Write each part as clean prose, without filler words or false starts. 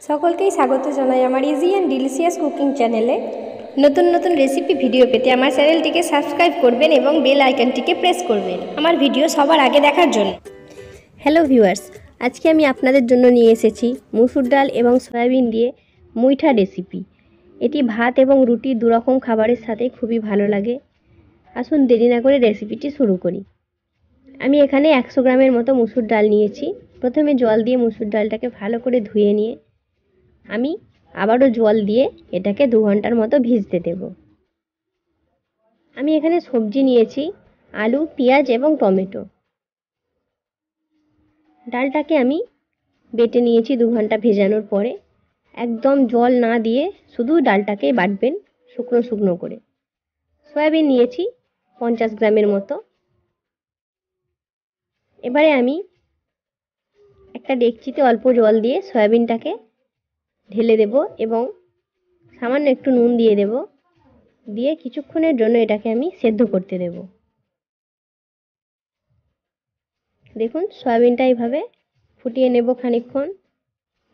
সকলকেই স্বাগত জানাই আমার ইজি অ্যান্ড ডিলিশিয়াস কুকিং চ্যানেলে। নতুন নতুন রেসিপি ভিডিও পেতে আমার চ্যানেলটিকে সাবস্ক্রাইব করবেন এবং বেল আইকনটিকে প্রেস করবেন আমার ভিডিও সবার আগে দেখার জন্য। হ্যালো ভিউয়ার্স, আজকে আমি আপনাদের জন্য নিয়ে এসেছি মুসুর ডাল এবং সয়াবিন দিয়ে মুইঠা রেসিপি। এটি ভাত এবং রুটি দুরকম খাবারের সাথে খুবই ভালো লাগে। আসুন দেরি না করে রেসিপিটি শুরু করি। আমি এখানে 100 গ্রামের মতো মুসুর ডাল নিয়েছি। প্রথমে জল দিয়ে মুসুর ডালটাকে ভালো করে ধুয়ে নিয়ে আমি আবারও জল দিয়ে এটাকে 2 ঘন্টার মতো ভিজতে দেব। আমি এখানে সবজি নিয়েছি আলু, পেঁয়াজ এবং টমেটো। ডালটাকে আমি বেটে নিয়েছি 2 ঘন্টা ভেজানোর পরে। একদম জল না দিয়ে শুধু ডালটাকে বাটবেন শুকনো শুকনো করে। সয়াবিন নিয়েছি 50 গ্রামের মতো। এবারে আমি একটা ডেকচিতে অল্প জল দিয়ে সয়াবিনটাকে ঢেলে দেব এবং সামান্য একটু নুন দিয়ে দেব। দিয়ে কিছুক্ষণের জন্য এটাকে আমি সেদ্ধ করতে দেব। দেখুন সয়াবিনটা এইভাবে ফুটিয়ে নেব খানিকক্ষণ,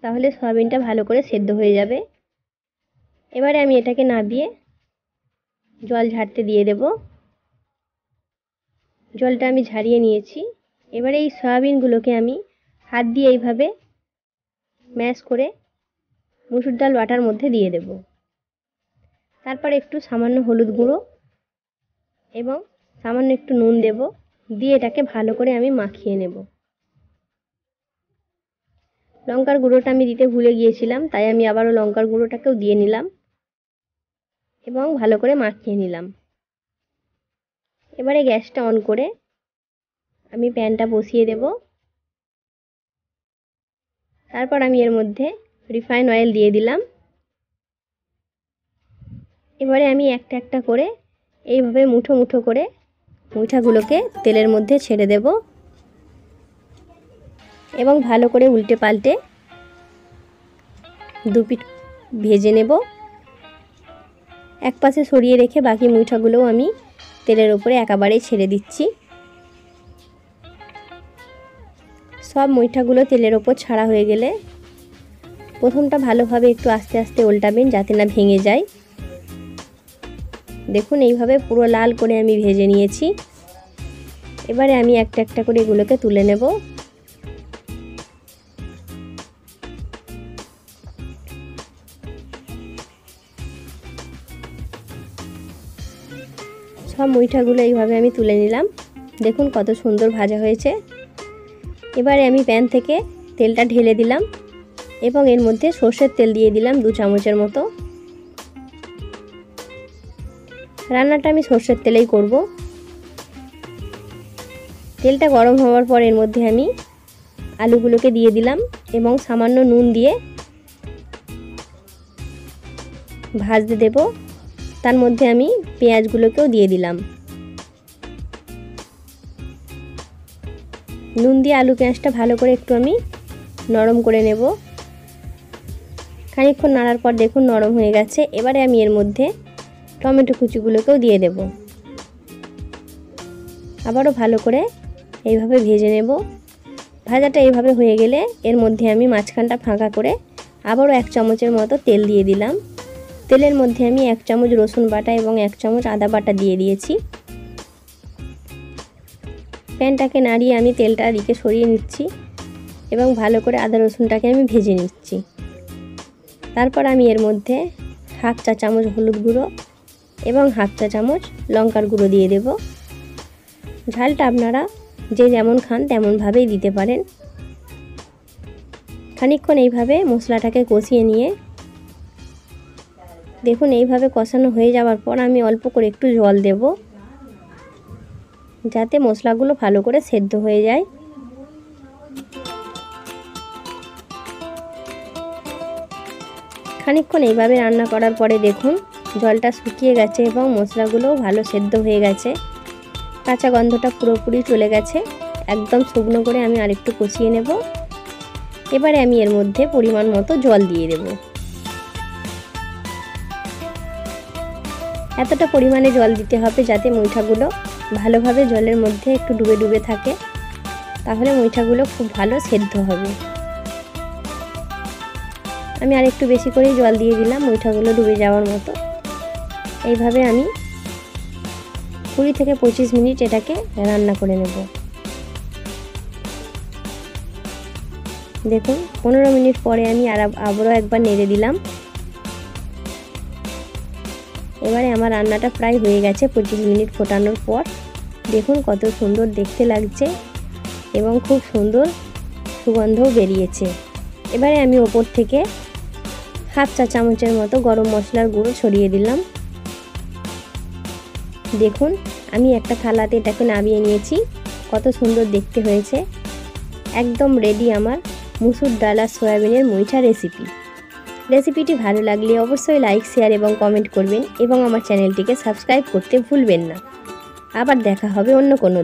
তাহলে সয়াবিনটা ভালো করে সেদ্ধ হয়ে যাবে। এবারে আমি এটাকে নাবিয়ে জল ঝাড়তে দিয়ে দেব। জলটা আমি ঝারিয়ে নিয়েছি। এবারে এই সয়াবিনগুলোকে আমি হাত দিয়ে এইভাবে ম্যাশ করে মুসুর ডাল বাটার মধ্যে দিয়ে দেব। তারপর একটু সামান্য হলুদ গুঁড়ো এবং সামান্য একটু নুন দেব। দিয়ে এটাকে ভালো করে আমি মাখিয়ে নেব। লঙ্কার গুঁড়োটা আমি দিতে ভুলে গিয়েছিলাম, তাই আমি আবারও লঙ্কার গুঁড়োটাকেও দিয়ে নিলাম এবং ভালো করে মাখিয়ে নিলাম। এবারে গ্যাসটা অন করে আমি প্যানটা বসিয়ে দেব। তারপর আমি এর মধ্যে রিফাইন অয়েল দিয়ে দিলাম। এবারে আমি একটা একটা করে এইভাবে মুঠো মুঠো করে মুইঠাগুলোকে তেলের মধ্যে ছেড়ে দেব এবং ভালো করে উল্টে পাল্টে দুপিঠ ভেজে নেব। এক পাশে সরিয়ে রেখে বাকি মুইঠাগুলোও আমি তেলের উপরে একেবারে ছেড়ে দিচ্ছি। সব মুইঠাগুলো তেলের ওপর ছাড়া হয়ে গেলে প্রথমটা ভালোভাবে একটু আস্তে আস্তে উল্টাবেন যাতে না ভেঙে যায়। দেখুন এইভাবে পুরো লাল করে আমি ভেজে নিয়েছি। এবারে আমি একটা একটা করে এগুলোকে তুলে নেব। সব মুইঠাগুলো এইভাবে আমি তুলে নিলাম। দেখুন কত সুন্দর ভাজা হয়েছে। এবারে আমি প্যান থেকে তেলটা ঢেলে দিলাম এবং এর মধ্যে সর্ষের তেল দিয়ে দিলাম 2 চামচের মতো। রান্নাটা আমি সর্ষের তেলেই করব। তেলটা গরম হওয়ার পর এর মধ্যে আমি আলুগুলোকে দিয়ে দিলাম এবং সামান্য নুন দিয়ে ভাজতে দেব। তার মধ্যে আমি পেঁয়াজগুলোকেও দিয়ে দিলাম। নুন দিয়ে আলু পেঁয়াজটা ভালো করে একটু আমি নরম করে নেব। খানিকক্ষণ নাড়ার পর দেখুন নরম হয়ে গেছে। এবারে আমি এর মধ্যে টমেটো কুচিগুলোকেও দিয়ে দেব। আবারও ভালো করে এইভাবে ভেজে নেব। ভাজাটা এইভাবে হয়ে গেলে এর মধ্যে আমি মাঝখানটা ফাঁকা করে আবারও 1 চামচের মতো তেল দিয়ে দিলাম। তেলের মধ্যে আমি 1 চামচ রসুন বাটা এবং 1 চামচ আদা বাটা দিয়ে দিয়েছি। প্যানটাকে নাড়িয়ে আমি তেলটা দিকে সরিয়ে নিচ্ছি এবং ভালো করে আদা রসুনটাকে আমি ভেজে নিচ্ছি। তারপর আমি এর মধ্যে 1/2 চা চামচ হলুদ গুঁড়ো এবং 1/2 চা চামচ লঙ্কার গুঁড়ো দিয়ে দেব। ঝালটা আপনারা যে যেমন খান তেমনভাবেই দিতে পারেন। খানিকক্ষণ এইভাবে মশলাটাকে কষিয়ে নিয়ে দেখুন এইভাবে কষানো হয়ে যাওয়ার পর আমি অল্প করে একটু জল দেব যাতে মশলাগুলো ভালো করে সেদ্ধ হয়ে যায়। খানিকক্ষণ এইভাবে রান্না করার পরে দেখুন জলটা শুকিয়ে গেছে এবং মশলাগুলোও ভালো সেদ্ধ হয়ে গেছে। কাঁচা গন্ধটা পুরোপুরি চলে গেছে। একদম শুকনো করে আমি আরেকটু কষিয়ে নেব। এবারে আমি এর মধ্যে পরিমাণ মতো জল দিয়ে দেব। এতটা পরিমাণে জল দিতে হবে যাতে মুইঠাগুলো ভালোভাবে জলের মধ্যে একটু ডুবে ডুবে থাকে, তাহলে মুইঠাগুলো খুব ভালো সেদ্ধ হবে। আমি আর একটু বেশি করেই জল দিয়ে দিলাম মুইঠাগুলো ডুবে যাওয়ার মতো। এইভাবে আমি 20 থেকে 25 মিনিট এটাকে রান্না করে নেব। দেখুন 15 মিনিট পরে আমি আবারও একবার নেড়ে দিলাম। এবারে আমার রান্নাটা প্রায় হয়ে গেছে 25 মিনিট ফোটানোর পর। দেখুন কত সুন্দর দেখতে লাগছে এবং খুব সুন্দর সুগন্ধও বেরিয়েছে। এবারে আমি ওপর থেকে 1/2 চা চামচের মতো গরম মশলার গুঁড়ো ছড়িয়ে দিলাম। দেখুন আমি একটা থালাতে এটাকে নামিয়ে নিয়েছি, কত সুন্দর দেখতে হয়েছে। একদম রেডি আমার মুসুর ডাল আর সয়াবিনের মুইঠা রেসিপিটি ভালো লাগলে অবশ্যই লাইক, শেয়ার এবং কমেন্ট করবেন এবং আমার চ্যানেলটিকে সাবস্ক্রাইব করতে ভুলবেন না। আবার দেখা হবে অন্য কোনো